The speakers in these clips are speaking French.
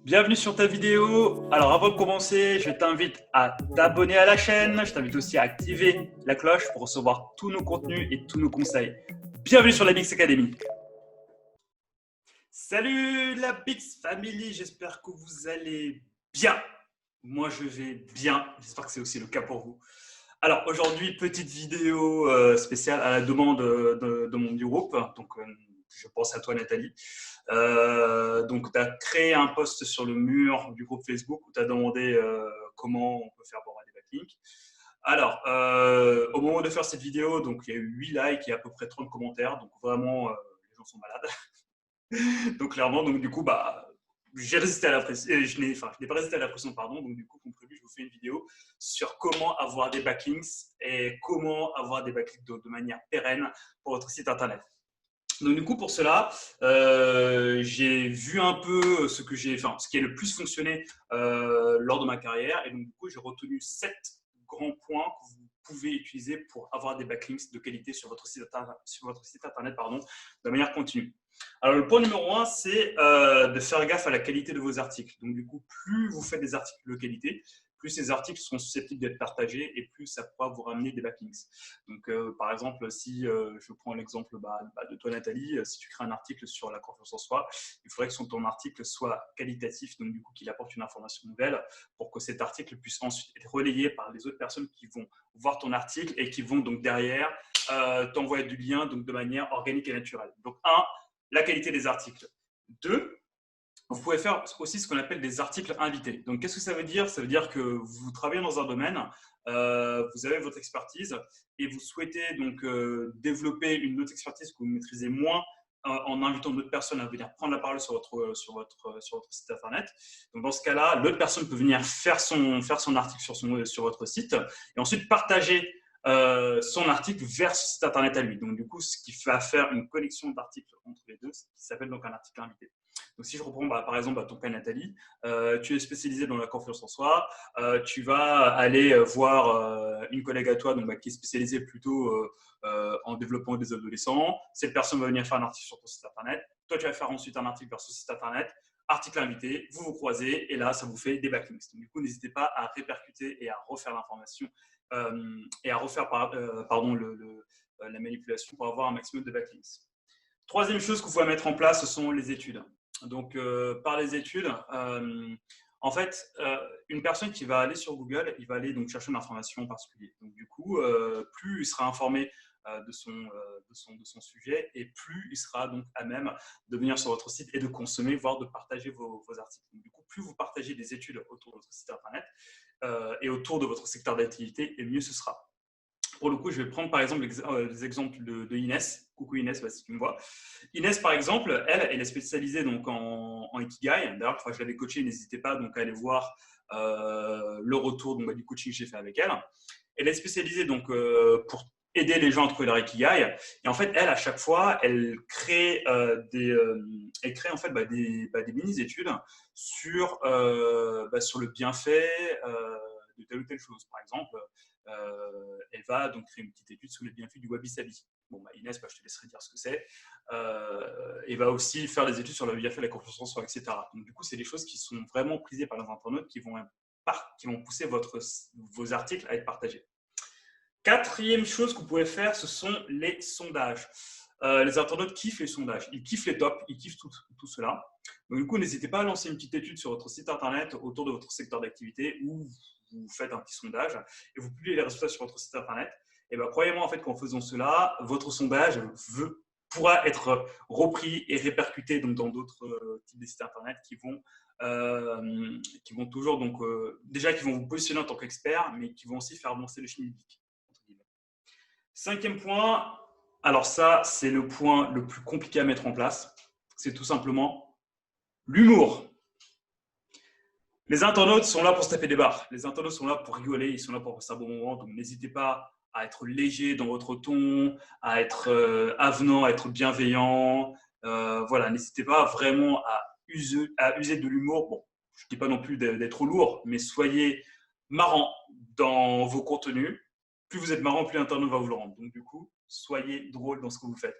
Bienvenue sur ta vidéo. Alors avant de commencer, je t'invite à t'abonner à la chaîne. Je t'invite aussi à activer la cloche pour recevoir tous nos contenus et tous nos conseils. Bienvenue sur la Bix Academy. Salut la Bix Family, j'espère que vous allez bien. Moi je vais bien, j'espère que c'est aussi le cas pour vous. Alors aujourd'hui, petite vidéo spéciale à la demande de mon du groupe. Donc je pense à toi Nathalie. Donc, tu as créé un post sur le mur du groupe Facebook où tu as demandé comment on peut faire pour avoir des backlinks. Alors, au moment de faire cette vidéo, donc, il y a eu 8 likes et à peu près 30 commentaires. Donc, vraiment, les gens sont malades. Donc, clairement, donc, du coup, bah, j'ai résisté à la pression. Je n'ai pas résisté à la pression, pardon. Donc, du coup, comme prévu, je vous fais une vidéo sur comment avoir des backlinks et comment avoir des backlinks de manière pérenne pour votre site internet. Donc du coup pour cela, j'ai vu un peu ce qui a le plus fonctionné lors de ma carrière et donc du coup j'ai retenu 7 grands points que vous pouvez utiliser pour avoir des backlinks de qualité sur votre site internet de manière continue. Alors le point numéro 1, c'est de faire gaffe à la qualité de vos articles. Donc du coup, plus vous faites des articles de qualité, plus ces articles seront susceptibles d'être partagés et plus ça pourra vous ramener des backlinks. Donc, par exemple, si je prends l'exemple de toi, Nathalie, si tu crées un article sur la confiance en soi, il faudrait que ton article soit qualitatif, donc du coup qu'il apporte une information nouvelle pour que cet article puisse ensuite être relayé par les autres personnes qui vont voir ton article et qui vont donc derrière t'envoyer du lien donc de manière organique et naturelle. Donc, la qualité des articles. 2, vous pouvez faire aussi ce qu'on appelle des articles invités. Donc, qu'est-ce que ça veut dire? Ça veut dire que vous travaillez dans un domaine, vous avez votre expertise et vous souhaitez donc développer une autre expertise que vous maîtrisez moins en invitant d'autres personnes à venir prendre la parole sur votre site internet. Donc, dans ce cas-là, l'autre personne peut venir faire son article sur votre site et ensuite partager son article vers ce site internet à lui. Donc, du coup, ce qui va faire une connexion d'articles entre les deux, ce qui s'appelle donc un article invité. Donc, si je reprends par exemple ton cas, Nathalie, tu es spécialisée dans la confiance en soi, tu vas aller voir une collègue à toi qui est spécialisée plutôt en développement des adolescents. Cette personne va venir faire un article sur ton site internet. Toi, tu vas faire ensuite un article vers ce site internet. Article invité, vous vous croisez et là, ça vous fait des backlinks. Donc, du coup, n'hésitez pas à répercuter et à refaire l'information et à refaire la manipulation pour avoir un maximum de backlinks. Troisième chose que vous pouvez mettre en place, ce sont les études. Donc, par les études, en fait, une personne qui va aller sur Google, il va aller donc chercher une information en particulier. Donc, du coup, plus il sera informé de son sujet et plus il sera donc à même de venir sur votre site et de consommer, voire de partager vos articles. Donc, du coup, plus vous partagez des études autour de votre site internet et autour de votre secteur d'activité, et mieux ce sera. Pour le coup, je vais prendre par exemple les exemples de Inès. Coucou Inès, si tu me vois. Inès, par exemple, elle est spécialisée donc en Ikigai. D'ailleurs, je l'avais coachée, n'hésitez pas donc à aller voir le retour du coaching que j'ai fait avec elle. Elle est spécialisée donc pour aider les gens à trouver leur Ikigai. Et en fait, elle, à chaque fois, elle crée en fait des mini-études sur le bienfait de telle ou telle chose. Par exemple, elle va donc créer une petite étude sur les bienfaits du wabi-sabi. Bon, Inès, je te laisserai dire ce que c'est. Et va aussi faire des études sur le bienfait de la confiance en soi, etc. Donc, du coup, c'est des choses qui sont vraiment prisées par les internautes qui vont pousser vos articles à être partagés. Quatrième chose que vous pouvez faire, ce sont les sondages. Les internautes kiffent les sondages, ils kiffent les tops, ils kiffent tout cela. Donc, du coup, n'hésitez pas à lancer une petite étude sur votre site internet autour de votre secteur d'activité où vous faites un petit sondage et vous publiez les résultats sur votre site internet. Et croyez-moi en fait qu'en faisant cela, votre sondage pourra être repris et répercuté donc, dans d'autres types de sites internet qui vont toujours déjà qui vont vous positionner en tant qu'expert, mais qui vont aussi faire avancer le schmilblick. Cinquième point, alors ça, c'est le point le plus compliqué à mettre en place. C'est tout simplement l'humour. Les internautes sont là pour se taper des barres. Les internautes sont là pour rigoler, ils sont là pour passer un bon moment. Donc, n'hésitez pas à être léger dans votre ton, à être avenant, à être bienveillant. Voilà, n'hésitez pas vraiment à user de l'humour. Bon, je ne dis pas non plus d'être trop lourd, mais soyez marrant dans vos contenus. Plus vous êtes marrant, plus l'internaute va vous le rendre. Donc, du coup, soyez drôle dans ce que vous faites.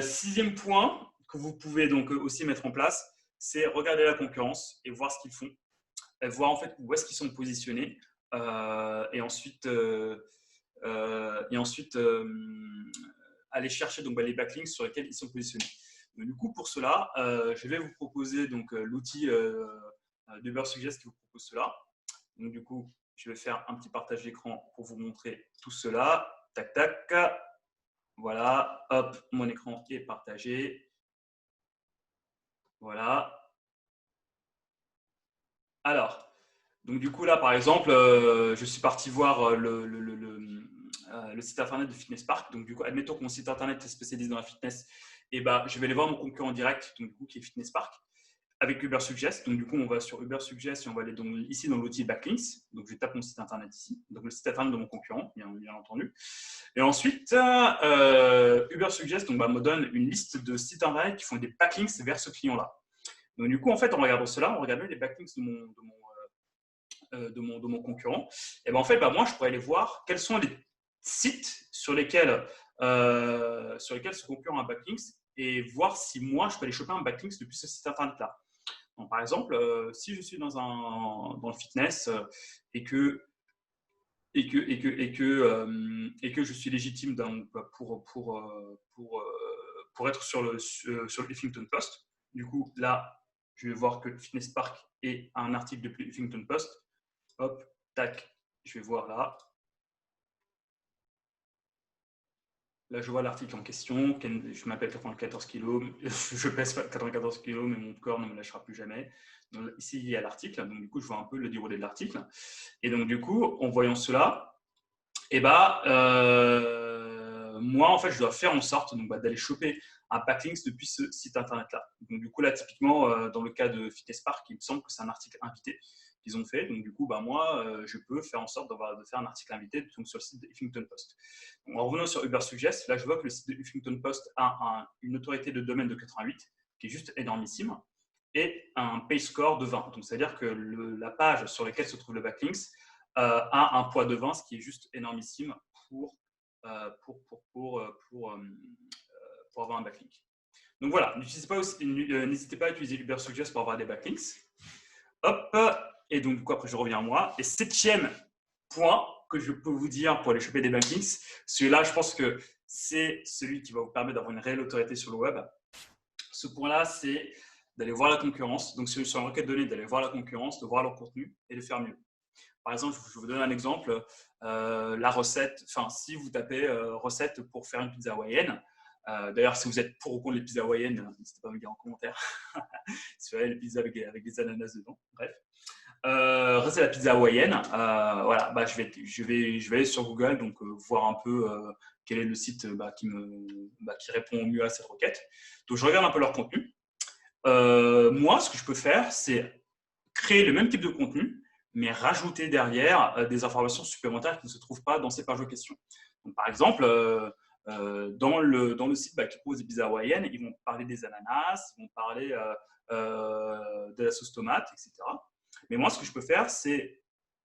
Sixième point que vous pouvez donc aussi mettre en place, c'est regarder la concurrence et voir ce qu'ils font, et voir en fait où est-ce qu'ils sont positionnés, et ensuite, aller chercher donc, les backlinks sur lesquels ils sont positionnés. Donc, du coup, pour cela, je vais vous proposer l'outil d'Ubersuggest qui vous propose cela. Donc, du coup, je vais faire un petit partage d'écran pour vous montrer tout cela. Tac, tac. Voilà, hop, mon écran est partagé. Voilà. Alors, donc du coup, là, par exemple, je suis parti voir le site internet de Fitness Park. Donc, du coup, admettons que mon site internet est spécialisé dans la fitness. Et ben, je vais aller voir mon concurrent direct, donc, du coup, qui est Fitness Park, avec Ubersuggest. Donc, du coup, on va sur Ubersuggest et on va aller ici dans l'outil Backlinks. Donc, je tape mon site internet ici. Donc, le site internet de mon concurrent, bien entendu. Et ensuite, Ubersuggest me donne une liste de sites internet qui font des backlinks vers ce client-là. Donc, du coup, en fait, en regardant cela, on regarde les backlinks de mon concurrent. Et ben, en fait, moi, je pourrais aller voir quels sont les sites sur lesquels ce concurrent a un backlinks et voir si moi, je peux aller choper un backlinks depuis ce site internet-là. Donc, par exemple, si je suis dans le fitness et que je suis légitime pour être sur le Huffington Post. Du coup, là, je vais voir que Fitness Park est un article de Huffington Post. Hop, tac, je vais voir là. Là, je vois l'article en question. Je m'appelle 94 kg. Je pèse 94 kg, mais mon corps ne me lâchera plus jamais. Donc, ici, il y a l'article. Donc, du coup, je vois un peu le déroulé de l'article. Et donc, du coup, en voyant cela, et moi, en fait, je dois faire en sorte d'aller choper un backlinks depuis ce site internet-là. Donc, du coup, là, typiquement, dans le cas de Fitness Park, il me semble que c'est un article invité qu'ils ont fait. Donc, du coup, moi, je peux faire en sorte de faire un article invité sur le site de Huffington Post. Donc, en revenant sur Ubersuggest, là, je vois que le site de Huffington Post a une autorité de domaine de 88, qui est juste énormissime, et un page score de 20. Donc, c'est-à-dire que la page sur laquelle se trouve le backlinks a un poids de 20, ce qui est juste énormissime pour avoir un backlink. Donc voilà, n'hésitez pas à utiliser Ubersuggest pour avoir des backlinks. Hop, et donc du coup après je reviens à moi. Et 7e point que je peux vous dire pour aller choper des backlinks, celui-là je pense que c'est celui qui va vous permettre d'avoir une réelle autorité sur le web. Ce point-là, c'est d'aller voir la concurrence. Donc sur une requête donnée, d'aller voir la concurrence, de voir leur contenu et de faire mieux. Par exemple, je vous donne un exemple, la recette, si vous tapez recette pour faire une pizza hawaïenne, d'ailleurs, si vous êtes pour ou contre les pizzas hawaïennes, n'hésitez pas à me dire en commentaire. Si vous avez les pizzas avec des ananas dedans, bref. Recette la pizza hawaïenne, voilà, je vais aller sur Google, donc voir un peu quel est le site qui répond au mieux à cette requête. Donc, je regarde un peu leur contenu. Moi, ce que je peux faire, c'est créer le même type de contenu, mais rajouter derrière des informations supplémentaires qui ne se trouvent pas dans ces pages de questions. Donc, par exemple, dans le site qui propose des pizzas hawaïennes, ils vont parler des ananas, ils vont parler de la sauce tomate, etc. Mais moi, ce que je peux faire, c'est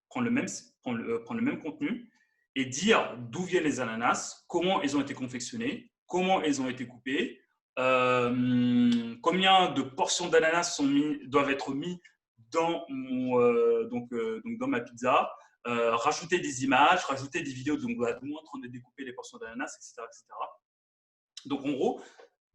prendre le même contenu et dire d'où viennent les ananas, comment ils ont été confectionnés, comment ils ont été coupés, combien de portions d'ananas doivent être mis dans dans ma pizza, rajouter des images, rajouter des vidéos de moi en train de découper les portions d'ananas, etc., etc. Donc en gros,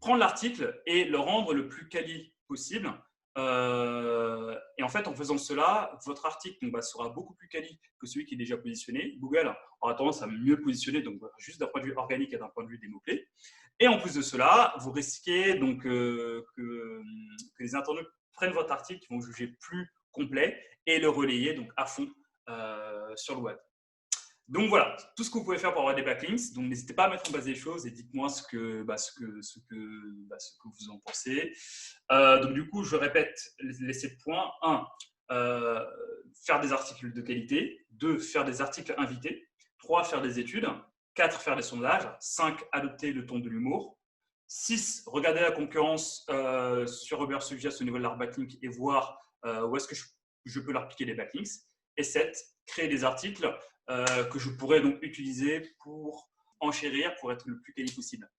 prendre l'article et le rendre le plus quali possible. Et en fait, en faisant cela, votre article sera beaucoup plus quali que celui qui est déjà positionné. Google aura tendance à mieux positionner, donc juste d'un point de vue organique et d'un point de vue des mots-clés. Et en plus de cela, vous risquez que les internautes prennent votre article, qui vont juger plus complet et le relayer à fond sur le web. Donc voilà, tout ce que vous pouvez faire pour avoir des backlinks. Donc n'hésitez pas à mettre en place des choses et dites-moi ce que vous en pensez. Donc du coup, je répète les 7 points. 1. Faire des articles de qualité. 2. Faire des articles invités. 3. Faire des études. 4. Faire des sondages. 5. Adopter le ton de l'humour. 6. Regarder la concurrence sur Ubersuggest au niveau de leur backlink et voir où est-ce que je peux leur piquer des backlinks. Et 7. Créer des articles que je pourrais donc utiliser pour enchérir, pour être le plus quali possible.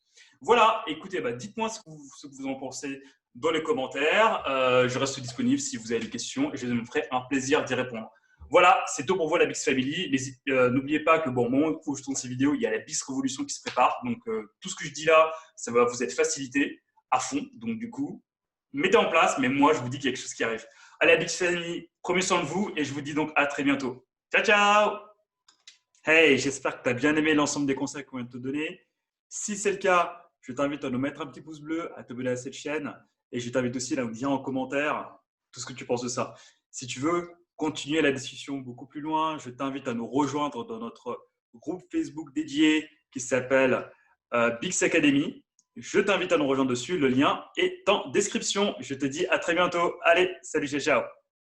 Voilà, écoutez, dites-moi ce que vous en pensez dans les commentaires. Je reste disponible si vous avez des questions et je me ferai un plaisir d'y répondre. Voilà, c'est tout pour vous la Bix Family. N'oubliez pas que bon, au moment où je tourne ces vidéos, il y a la Bix Révolution qui se prépare. Donc tout ce que je dis là, ça va vous être facilité à fond. Donc du coup, mettez en place, mais moi je vous dis qu'il y a quelque chose qui arrive. Allez, la Bix Family, prenez soin de vous et je vous dis donc à très bientôt. Ciao, ciao! Hey, j'espère que tu as bien aimé l'ensemble des conseils qu'on vient de te donner. Si c'est le cas, je t'invite à nous mettre un petit pouce bleu, à t'abonner à cette chaîne et je t'invite aussi à nous dire en commentaire tout ce que tu penses de ça. Si tu veux continuer la discussion beaucoup plus loin, je t'invite à nous rejoindre dans notre groupe Facebook dédié qui s'appelle Bix Academy. Je t'invite à nous rejoindre dessus. Le lien est en description. Je te dis à très bientôt. Allez, salut, ciao, ciao.